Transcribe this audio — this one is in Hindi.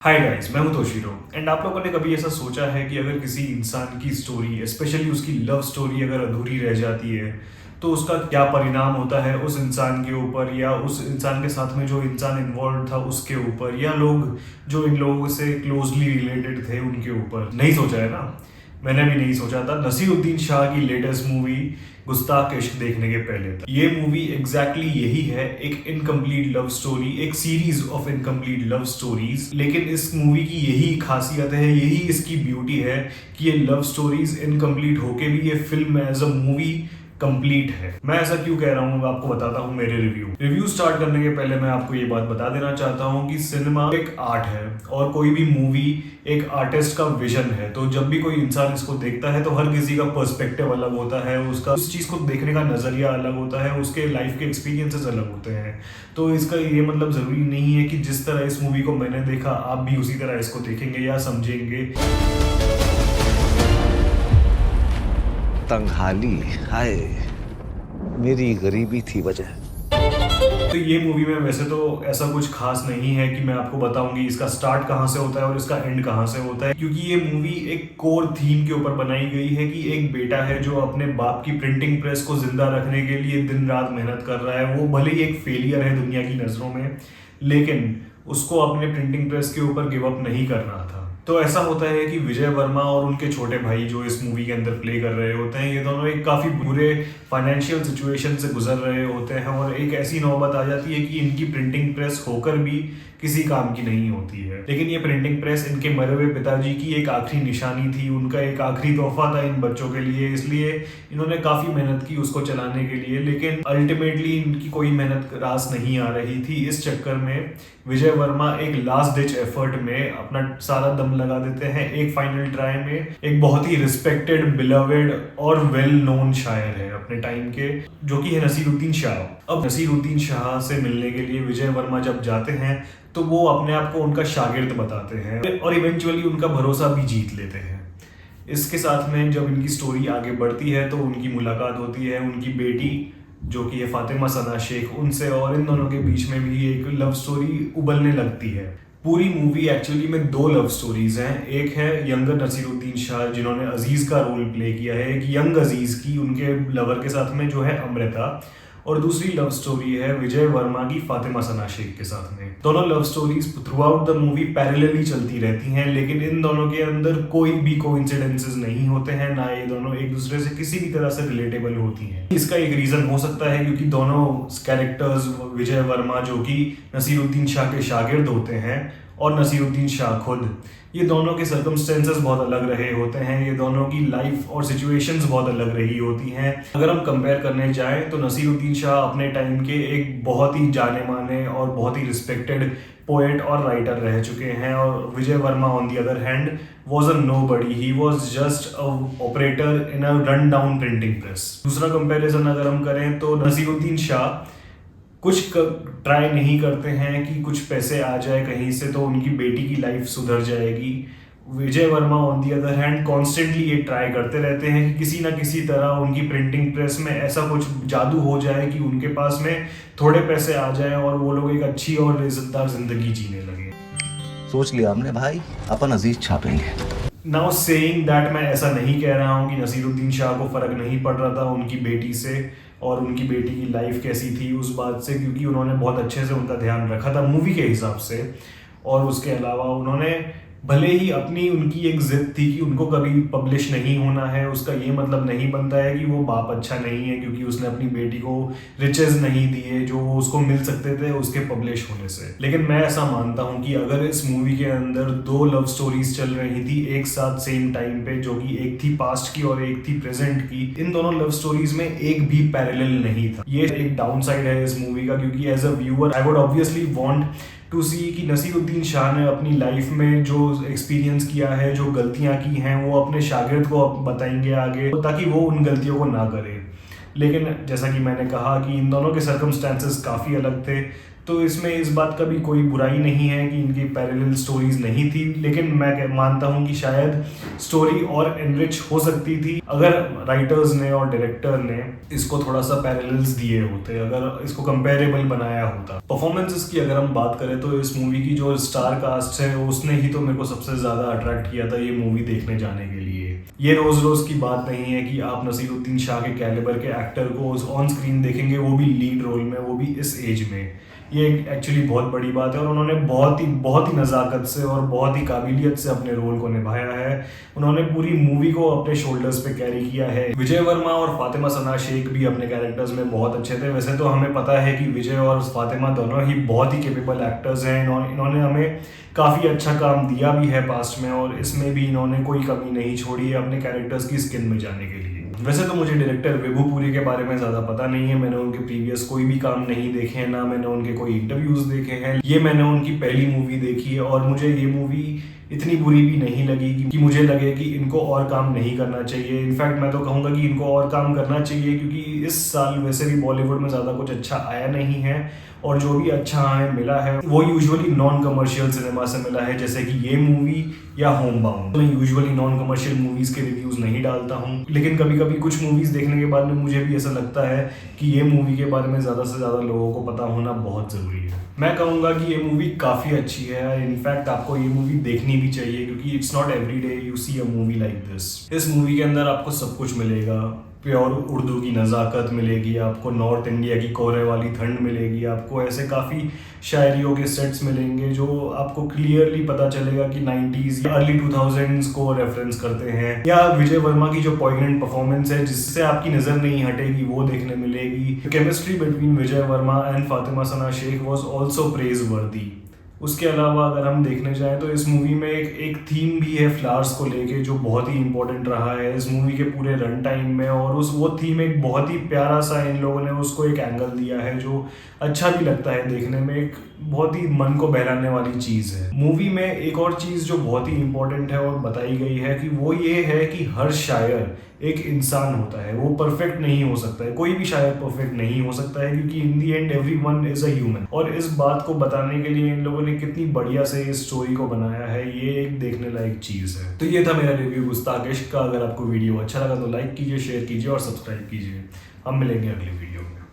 हाय गाइस, मैं हूं तोशीरो एंड आप लोगों ने कभी ऐसा सोचा है कि अगर किसी इंसान की स्टोरी स्पेशली उसकी लव स्टोरी अगर अधूरी रह जाती है तो उसका क्या परिणाम होता है उस इंसान के ऊपर या उस इंसान के साथ में जो इंसान इन्वॉल्व था उसके ऊपर या लोग जो इन लोगों से क्लोजली रिलेटेड थे उनके ऊपर। नहीं सोचा है ना? मैंने भी नहीं सोचा था नसीरुद्दीन शाह की लेटेस्ट मूवी गुस्ताख इश्क देखने के पहले तक। ये मूवी एग्जैक्टली यही है, एक इनकम्प्लीट लव स्टोरी, एक series of incomplete love stories. लेकिन इस मूवी की यही खासियत है, यही इसकी ब्यूटी है कि ये लव स्टोरीज इनकम्प्लीट होके भी ये film as a movie complete है। मैं ऐसा क्यों कह रहा हूँ आपको बताता हूँ मेरे रिव्यू स्टार्ट करने के पहले मैं आपको ये बात बता देना चाहता हूँ कि सिनेमा एक आर्ट है और कोई भी मूवी एक आर्टिस्ट का विजन है। तो जब भी कोई इंसान इसको देखता है तो हर किसी का पर्सपेक्टिव अलग होता है, उसका उस चीज को देखने का नजरिया अलग होता है, उसके लाइफ के एक्सपीरियंसेस अलग होते हैं। तो इसका ये मतलब जरूरी नहीं है कि जिस तरह इस मूवी को मैंने देखा आप भी उसी तरह इसको देखेंगे या समझेंगे। तंगहाली हाय, मेरी गरीबी थी वजह। तो ये मूवी में वैसे तो ऐसा कुछ खास नहीं है कि मैं आपको बताऊंगी इसका स्टार्ट कहाँ से होता है और इसका एंड कहाँ से होता है, क्योंकि ये मूवी एक कोर थीम के ऊपर बनाई गई है कि एक बेटा है जो अपने बाप की प्रिंटिंग प्रेस को जिंदा रखने के लिए दिन रात मेहनत कर रहा है। वो भले ही एक फेलियर है दुनिया की नजरों में, लेकिन उसको अपने प्रिंटिंग प्रेस के ऊपर गिव अप नहीं करना था। तो ऐसा होता है कि विजय वर्मा और उनके छोटे भाई जो इस मूवी के अंदर प्ले कर रहे होते हैं, ये दोनों एक काफी बुरे फाइनेंशियल सिचुएशन से गुजर रहे होते हैं और एक ऐसी नौबत आ जाती है कि इनकी प्रिंटिंग प्रेस होकर भी किसी काम की नहीं होती है। लेकिन ये प्रिंटिंग प्रेस इनके मरे हुए पिताजी की एक आखिरी निशानी थी, उनका एक आखिरी तोहफा था इन बच्चों के लिए, इसलिए इन्होंने काफी मेहनत की उसको चलाने के लिए। लेकिन अल्टीमेटली इनकी कोई मेहनत रास नहीं आ रही थी। इस चक्कर में विजय वर्मा एक लास्ट डिच एफर्ट में अपना सारा दम लगा देते हैं एक फाइनल ट्राई में। एक बहुत ही रिस्पेक्टेड, बिलवेड और वेल नोन शायर है अपने टाइम के, जो कि है नसीरुद्दीन शाह। अब नसीरुद्दीन शाह से मिलने के लिए विजय वर्मा जब जाते हैं तो वो अपने आप को उनका शागिर्द बताते हैं और इवेंचुअली उनका भरोसा भी जीत लेते हैं। इसके साथ में जब इनकी स्टोरी आगे बढ़ती है तो उनकी मुलाकात होती है उनकी बेटी जो कि है फातिमा सना शेख उनसे, और इन दोनों के बीच में भी एक लव स्टोरी उबलने लगती है। पूरी मूवी एक्चुअली में दो लव स्टोरीज हैं। एक है यंगर नसीरुद्दीन शाह जिन्होंने अजीज का रोल प्ले किया है, एक यंग अजीज की उनके लवर के साथ में जो है अमृता, और दूसरी लव स्टोरी है विजय वर्मा की फातिमा सना शेख के साथ में। दोनों love stories through out the movie parallelly चलती रहती हैं, लेकिन इन दोनों के अंदर कोई भी कोइंसिडेंसेस नहीं होते हैं, ना ये दोनों एक दूसरे से किसी भी तरह से रिलेटेबल होती हैं। इसका एक रीजन हो सकता है क्योंकि दोनों कैरेक्टर्स विजय वर्मा जो कि नसीरुद्दीन शाह के शागिर्द होते हैं और नसीरुद्दीन शाह खुद, ये दोनों के सर्कमस्टेंसेस बहुत अलग रहे होते हैं, ये दोनों की लाइफ और सिचुएशंस बहुत अलग रही होती हैं। अगर हम कंपेयर करने जाएं तो नसीरुद्दीन शाह अपने टाइम के एक बहुत ही जाने माने और बहुत ही रिस्पेक्टेड पोएट और राइटर रह चुके हैं, और Vijay Verma on the other hand was a nobody, he was just a operator in a run down printing press। दूसरा कंपैरिजन अगर हम करें तो नसीरुद्दीन शाह कुछ ट्राई नहीं करते हैं कि कुछ पैसे आ जाए कहीं से तो उनकी बेटी की लाइफ सुधर जाएगी। Vijay Verma on the other hand constantly ये ट्राई करते रहते हैं कि किसी ना किसी तरह उनकी प्रिंटिंग प्रेस में ऐसा कुछ जादू हो जाए कि उनके पास में थोड़े पैसे आ जाए और वो लोग एक अच्छी और इज्जतदार जिंदगी जीने लगे। सोच लिया हमने भाई, अपन अजीज छापेंगे। नाउ सेइंग दैट, मैं ऐसा नहीं कह रहा हूँ कि नसीरुद्दीन शाह को फर्क नहीं पड़ रहा था उनकी बेटी से और उनकी बेटी की लाइफ कैसी थी उस बात से, क्योंकि उन्होंने बहुत अच्छे से उनका ध्यान रखा था मूवी के हिसाब से। और उसके अलावा उन्होंने भले ही अपनी उनकी एक जिद थी कि उनको कभी पब्लिश नहीं होना है, उसका ये मतलब नहीं बनता है कि वो बाप अच्छा नहीं है क्योंकि उसने अपनी बेटी को रिचेस नहीं दिए जो वो उसको मिल सकते थे उसके पब्लिश होने से। लेकिन मैं ऐसा मानता हूँ कि अगर इस मूवी के अंदर दो लव स्टोरीज चल रही थी एक साथ सेम टाइम पे, जो कि एक थी पास्ट की और एक थी प्रेजेंट की, इन दोनों लव स्टोरीज में एक भी पैरेलल नहीं था। ये एक डाउन साइड है इस मूवी का, क्योंकि as a viewer I would obviously want to see कि नसीरुद्दीन शाह ने अपनी लाइफ में जो एक्सपीरियंस किया है, जो गलतियां की हैं, वो अपने शागिर्द को बताएंगे आगे ताकि वो उन गलतियों को ना करे। लेकिन जैसा कि मैंने कहा कि इन दोनों के सर्कमस्टेंसेस काफ़ी अलग थे। तो इसमें इस बात का भी कोई बुराई नहीं है कि इनकी पैरेलल स्टोरीज नहीं थी, लेकिन मैं मानता हूँ कि शायद स्टोरी और एनरिच हो सकती थी अगर राइटर्स ने और डायरेक्टर ने इसको थोड़ा सा पैरेलल्स दिए होते, अगर इसको कंपेरेबल बनाया होता। परफॉर्मेंसेस की अगर हम बात करें तो इस मूवी की जो स्टार कास्ट है उसने ही तो मेरे को सबसे ज़्यादा अट्रैक्ट किया था ये मूवी देखने जाने के लिए। ये रोज रोज की बात नहीं है कि आप नसीरुद्दीन शाह के कैलिबर के एक्टर को ऑन स्क्रीन देखेंगे, वो भी लीड रोल में, वो भी इस एज में। ये एक्चुअली बहुत बड़ी बात है और उन्होंने बहुत ही नज़ाकत से और बहुत ही काबिलियत से अपने रोल को निभाया है। उन्होंने पूरी मूवी को अपने शोल्डर्स पे कैरी किया है। विजय वर्मा और फातिमा सना शेख भी अपने कैरेक्टर्स में बहुत अच्छे थे। वैसे तो हमें पता है कि विजय और फातिमा दोनों ही बहुत ही कैपेबल एक्टर्स हैं। इन्होंने हमें काफ़ी अच्छा काम दिया भी है पास्ट में, और इसमें भी इन्होंने कोई कमी नहीं छोड़ी है अपने कैरेक्टर्स की स्किन में जाने के लिए। वैसे तो मुझे डायरेक्टर विभू पुरी के बारे में ज़्यादा पता नहीं है, मैंने उनके प्रीवियस कोई भी काम नहीं देखे हैं, ना मैंने उनके कोई इंटरव्यूज़ देखे हैं। ये मैंने उनकी पहली मूवी देखी है और मुझे ये मूवी इतनी बुरी भी नहीं लगी कि मुझे लगे कि इनको और काम नहीं करना चाहिए। इनफैक्ट मैं तो कहूँगा कि इनको और काम करना चाहिए, क्योंकि इस साल वैसे भी बॉलीवुड में ज़्यादा कुछ अच्छा आया नहीं है, और जो भी अच्छा हमें मिला है वो यूजुअली नॉन कमर्शियल सिनेमा से मिला है, जैसे कि ये मूवी या होम बाउंड। मैं यूजुअली नॉन कमर्शियल मूवीज़ के रिव्यूज़ नहीं डालता हूँ, लेकिन कभी कभी कुछ मूवीज़ देखने के बाद में मुझे भी ऐसा लगता है कि ये मूवी के बारे में ज़्यादा से ज़्यादा लोगों को पता होना बहुत ज़रूरी है। मैं कहूँगा कि ये मूवी काफ़ी अच्छी है। इनफैक्ट आपको ये मूवी देखनी भी चाहिए, क्योंकि it's not every day you see a movie like this. इस मूवी के अंदर आपको सब कुछ मिलेगा। प्योर उर्दू की नज़ाकत मिलेगी आपको, नॉर्थ इंडिया की कोहरे वाली ठंड मिलेगी आपको, ऐसे काफ़ी शायरियों के सेट्स मिलेंगे जो आपको क्लियरली पता चलेगा कि 90s या अर्ली 2000s को रेफरेंस करते हैं। या विजय वर्मा की जो पॉइगनेंट परफॉर्मेंस है जिससे आपकी नज़र नहीं हटेगी वो देखने मिलेगी। Chemistry between Vijay Varma and Fatima Sana Shaikh was also praiseworthy. उसके अलावा अगर हम देखने जाएं तो इस मूवी में एक थीम भी है फ्लावर्स को लेके, जो बहुत ही इंपॉर्टेंट रहा है इस मूवी के पूरे रन टाइम में, और वो थीम एक बहुत ही प्यारा सा इन लोगों ने उसको एक एंगल दिया है जो अच्छा भी लगता है देखने में, एक बहुत ही मन को बहलाने वाली चीज़ है। मूवी में एक और चीज़ जो बहुत ही इंपॉर्टेंट है और बताई गई है कि वो ये है कि हर शायर एक इंसान होता है, वो परफेक्ट नहीं हो सकता है, कोई भी शायर परफेक्ट नहीं हो सकता है, क्योंकि in the end everyone is a human. और इस बात को बताने के लिए इन लोगों ने कितनी बढ़िया से इस स्टोरी को बनाया है, ये एक देखने लायक चीज़ है। तो ये था मेरा रिव्यू गुस्ताख इश्क का। अगर आपको वीडियो अच्छा लगा तो लाइक कीजिए, शेयर कीजिए और सब्सक्राइब कीजिए। हम मिलेंगे अगले वीडियो में।